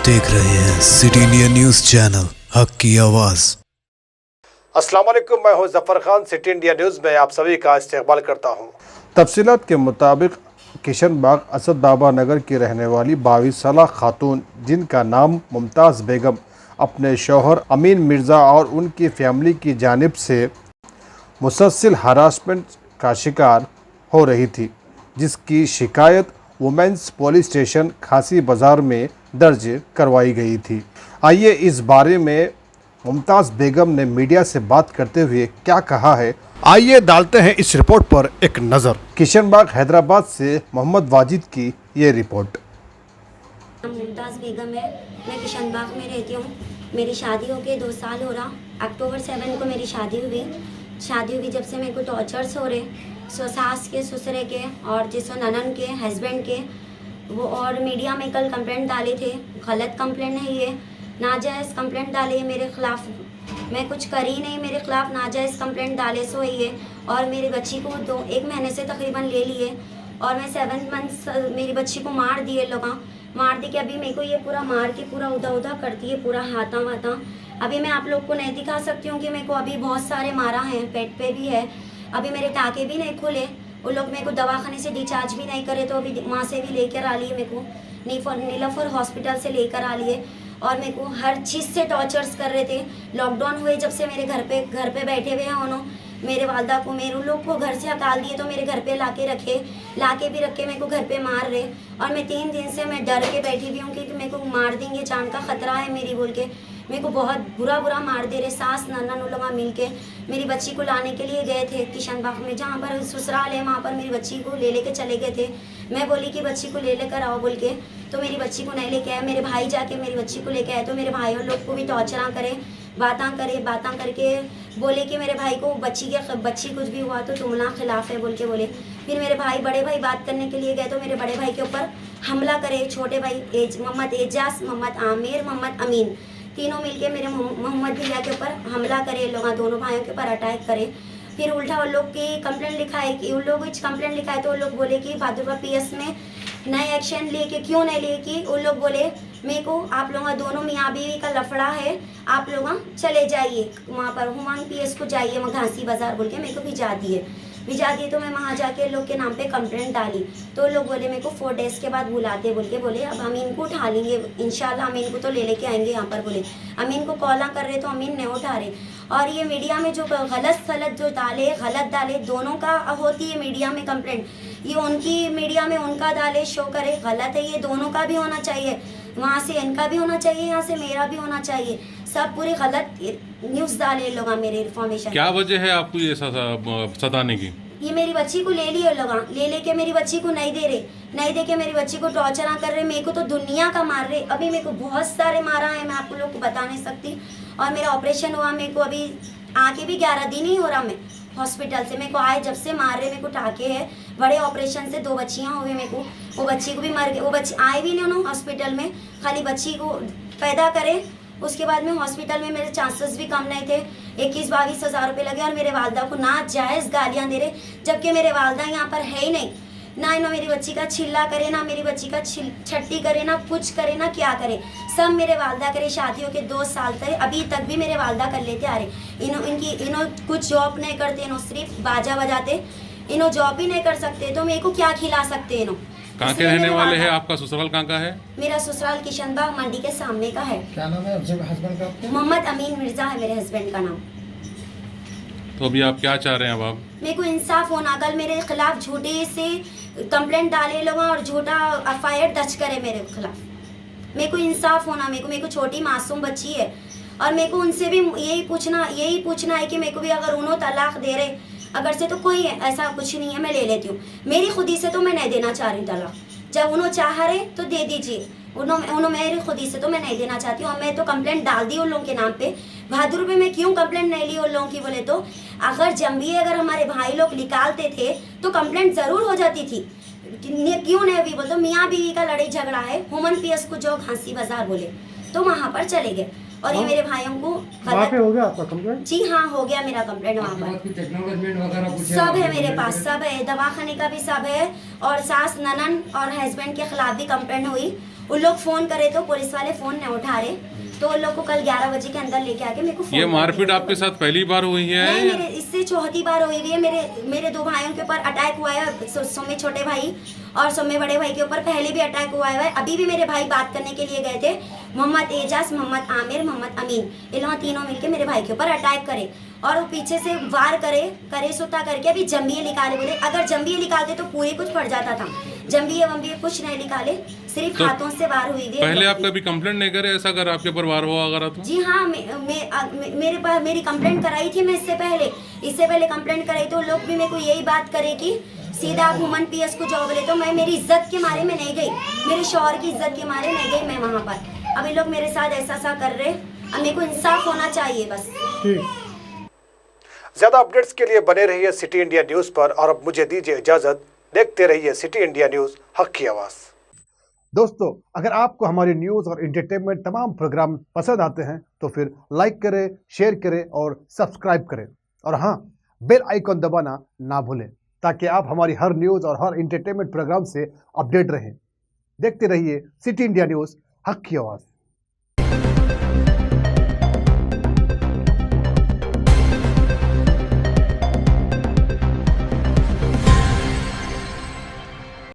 देख रहे हैं सिटी इंडिया न्यूज चैनल, हक की आवाज। अस्सलाम वालेकुम, मैं हूं Zafar Khan. City India news में आप सभी का इस्तकबाल करता हूं। तफसीलात के मुताबिक किशन बाग असद बाबा नगर की रहने वाली 22 साल खातून, जिनका नाम मुमताज़ बेगम, अपने शौहर अमीन मिर्ज़ा और उनकी फैमिली की जानिब से मुसलसल हरासमेंट का शिकार हो रही थी, जिसकी शिकायत वुमेंस पुलिस स्टेशन खासी बाज़ार में दर्ज करवाई गई थी। आइए इस बारे में मुमताज़ बेगम ने मीडिया से बात करते हुए क्या कहा है, आइए डालते हैं इस रिपोर्ट पर एक नज़र। किशन बाग हैदराबाद से मोहम्मद वाजिद की ये रिपोर्ट। मुमताज़ बेगम है, मैं किशन बाग में रहती हूँ। मेरी शादी होके 2 साल हो रहा। अक्टूबर 7 को मेरी शादी हुई। जब से मेरे को टॉर्चर्स हो रहे, सास के, ससुरे के और जिसो ननन के, हस्बैंड के। वो और मीडिया में कल कंप्लेंट डाले थे। गलत कंप्लेंट है ये, नाजायज़ कंप्लेंट डाले मेरे ख़िलाफ़। मैं कुछ करी नहीं, मेरे ख़िलाफ़ नाजायज़ कंप्लेंट डाले सो है ये। और मेरी बच्ची को 1 महीने से तकरीबन ले लिए और मैं 7 मंथ्स मेरी बच्ची को मार दिए लोग, मार दी कि अभी मेरे को ये पूरा मार के पूरा उदा करती है, पूरा हाथा वाथा। अभी मैं आप लोग को नहीं दिखा सकती हूँ कि मेरे को अभी बहुत सारे मारा हैं, पेट पे भी है। अभी मेरे टाँके भी नहीं खुले। वो लोग मेरे को दवाखाने से डिस्चार्ज भी नहीं करे, तो अभी वहाँ से भी लेकर आ लिए मेरे को, नीलाफर हॉस्पिटल से लेकर आ लिए। और मेरे को हर चीज़ से टॉर्चर्स कर रहे थे। लॉकडाउन हुए जब से मेरे घर पे बैठे हुए हैं उन्होंने मेरे वालदा को, मेरे लोग को घर से हकाल दिए, तो मेरे घर पे लाके भी रख के मेरे को घर पे मार रहे। और मैं 3 दिन से मैं डर के बैठी हुई हूँ कि मेरे को मार देंगे, जान का ख़तरा है मेरी बोल के। मेरे को बहुत बुरा मार दे रहे। सास नन्ना लोग मिल के मेरी बच्ची को लाने के लिए गए थे किशन बाग में, जहाँ पर ससुराल है, वहाँ पर मेरी बच्ची को ले चले गए थे। मैं बोली कि बच्ची को लेकर आओ बोल के, तो मेरी बच्ची को नहीं लेके आए। मेरे भाई जाके मेरी बच्ची को लेके आए, तो मेरे भाइयों लोग को भी टॉर्चर करे, बातें करके बोले कि मेरे भाई को बच्ची कुछ भी हुआ तो तुमना खिलाफ है बोल के बोले। फिर मेरे बड़े भाई बात करने के लिए गए, तो मेरे बड़े भाई के ऊपर हमला करे। छोटे भाई मोहम्मद एजाज, मोहम्मद आमिर, मोहम्मद अमीन, तीनों मिलके मेरे मोहम्मद भैया के ऊपर हमला करे। लोग दोनों भाइयों के ऊपर अटैक करे। फिर उल्टा वो लोग की कंप्लेंट लिखाए कि उन लोग कंप्लेंट लिखाए, तो वो लोग बोले कि बहादुरपुर पीएस में नए एक्शन लिए कि क्यों नहीं लिए, कि उन लोग बोले मेरे को आप लोग दोनों मियाँ बीवी का लफड़ा है, आप लोग चले जाइए वहाँ पर हुमायूं पीएस को जाइए, वहाँ घासी बाजार बोल के मेरे को भिजा दिए। तो मैं वहाँ जाके लोग के नाम पे कंप्लेंट डाली, तो लोग बोले मेरे को 4 डेज़ के बाद बुलाते बोल के बोले। अब अमीन को उठा लेंगे इंशाल्लाह, अमीन को तो लेके आएंगे यहाँ पर बोले। अमीन को कॉल कर रहे तो अमीन नहीं उठा रहे। और ये मीडिया में जो गलत डाले दोनों का होती है मीडिया में कंप्लेंट। ये उनकी मीडिया में उनका डाले, शो करे, गलत है। ये दोनों का भी होना चाहिए, वहाँ से इनका भी होना चाहिए, यहाँ से मेरा भी होना चाहिए। सब पूरे गलत न्यूज़ डाले लोग मेरे इन्फॉर्मेशन। क्या वजह है आपको ये सताने की? ये मेरी बच्ची को ले लिए लोग, ले के मेरी बच्ची को नहीं दे के मेरी बच्ची को टॉर्चर कर रहे। मेरे को तो दुनिया का मार रहे। अभी मेरे को बहुत सारे मारा है, मैं आपको लोग को बता नहीं सकती। और मेरा ऑपरेशन हुआ, मेरे को अभी आके भी 11 दिन ही हो रहा। मैं हॉस्पिटल से मेरे को आए जब से मार रहे। मेरे को टाके है, बड़े ऑपरेशन से 2 बच्चियाँ हुए मेरे को। वो बच्ची को भी मर गए, वो बच्ची आए भी नहीं उन्होंने हॉस्पिटल में, खाली बच्ची को पैदा करे। उसके बाद में हॉस्पिटल में मेरे चांसेस भी कम नहीं थे। 21-22 हज़ार रुपये लगे और मेरे वालदा को नाजायज़ गालियाँ दे रहे, जबकि मेरे वालदा यहाँ पर है ही नहीं। ना मेरी बच्ची का छिल्ला करे, ना मेरी बच्ची का छट्टी करे, ना कुछ करे, ना क्या करे। सब मेरे वालदा करे। शादियों के 2 साल तक अभी तक भी मेरे वालदा कर लेते आ रहे। इन्हों कुछ जॉब नहीं करते, इन्हों सिर्फ बाजा बजाते, इन्हों जॉब भी नहीं कर सकते, तो मेरे को क्या खिला सकते इन्हों। कहाँ के रहने वाले हैं? आपका ससुराल कहाँ का है? मेरा ससुराल किशन बाग मंडी के सामने का है। क्या नाम है हस्बैंड का? मोहम्मद अमीन मिर्जा है मेरे हस्बैंड का नाम। तो अभी आप क्या चाह रहे हैं? अब आप मेरे को इंसाफ होना। कल मेरे खिलाफ झूठे से कंप्लेंट डाले लोग और झूठा FIR दर्ज करे मेरे खिलाफ। मेरे को इंसाफ होना। मेरे को छोटी मासूम बच्ची है, और मेरे को उनसे भी यही पूछना है कि मेरे को भी अगर उन्होंने तलाक दे रहे, अगर से तो कोई ऐसा कुछ नहीं है, मैं ले लेती हूँ। मेरी खुदी से तो मैं नहीं देना चाह रही तलाक। जब उन्होंने चाह रहे तो दे दीजिए, उन्होंने मेरी खुदी से तो मैं नहीं देना चाहती हूँ। और मैं तो कंप्लेंट डाल दी उन लोगों के नाम पे। बहादुर में मैं क्यों कंप्लेंट नहीं ली उन लोगों की बोले तो, अगर जंबिए अगर हमारे भाई लोग निकालते थे तो कंप्लेंट ज़रूर हो जाती थी। क्यों नहीं अभी बोलते? मियाँ बीवी का लड़ाई झगड़ा है, हुमन पीएस को जो घासी बाजार बोले, तो वहाँ पर चले गए। और ये मेरे भाइयों को वहाँ पे हो गया आपका कंप्लेंट? जी हाँ, हो गया मेरा कंप्लेंट वहाँ पर। सब है मेरे पास, सब है, दवाखाने का भी सब है। और सास ननन और हस्बैंड के खिलाफ भी कंप्लेंट हुई। उन लोग फ़ोन करे तो पुलिस वाले फ़ोन नहीं उठा रहे, तो उन लोग को कल 11 बजे के अंदर लेके आके मेरे को ये फोन मारपीट कर आपके साथ पहली बार हुई है? नहीं, मेरे इससे चौथी बार हुई हुई है। मेरे 2 भाइयों के ऊपर अटैक हुआ है, सुम्मे छोटे भाई और सुम्मे बड़े भाई के ऊपर पहले भी अटैक हुआ है। अभी भी मेरे भाई बात करने के लिए गए थे, मोहम्मद एजाज, मोहम्मद आमिर, मोहम्मद अमीन, इन लोग तीनों मिलके मेरे भाई के ऊपर अटैक करे और वो पीछे से वार करे सुता करके अभी जंबिये निकाले। बोले अगर जंबिये निकालते तो पूरे कुछ पड़ जाता था, जंबिये वंबिये कुछ नहीं निकाले, सिर्फ हाथों से वार हुई थी। पहले आप कभी कंप्लेंट नहीं करे ऐसा अगर आपके ऊपर वार हुआ अगर तो? जी हाँ, मेरे पास मेरी कंप्लेंट कराई थी मैं इससे पहले कंप्लेंट कराई तो लोग भी मेरे को यही बात करे कि सीधा आप वुमन पीएस को जाओ। बोले तो मैं मेरी इज्जत के मारे में नहीं गई, मेरे शौहर की इज्जत के मारे नहीं गई मैं वहाँ पर। अभी लोग मेरे साथ ऐसा कर रहे, अब मेरे को इंसाफ होना चाहिए बस। ज्यादा अपडेट्स के लिए बने रहिए सिटी इंडिया न्यूज पर और अब मुझे दीजिए इजाजत। देखते रहिए सिटी इंडिया न्यूज, हक की आवाज। दोस्तों, अगर आपको हमारी न्यूज़ और एंटरटेनमेंट तमाम प्रोग्राम पसंद आते हैं तो फिर लाइक करें, शेयर करें और सब्सक्राइब करें। और हाँ, बेल आइकॉन दबाना ना भूलें ताकि आप हमारी हर न्यूज़ और हर एंटरटेनमेंट प्रोग्राम से अपडेट रहें। देखते रहिए सिटी इंडिया न्यूज़, हक की आवाज़।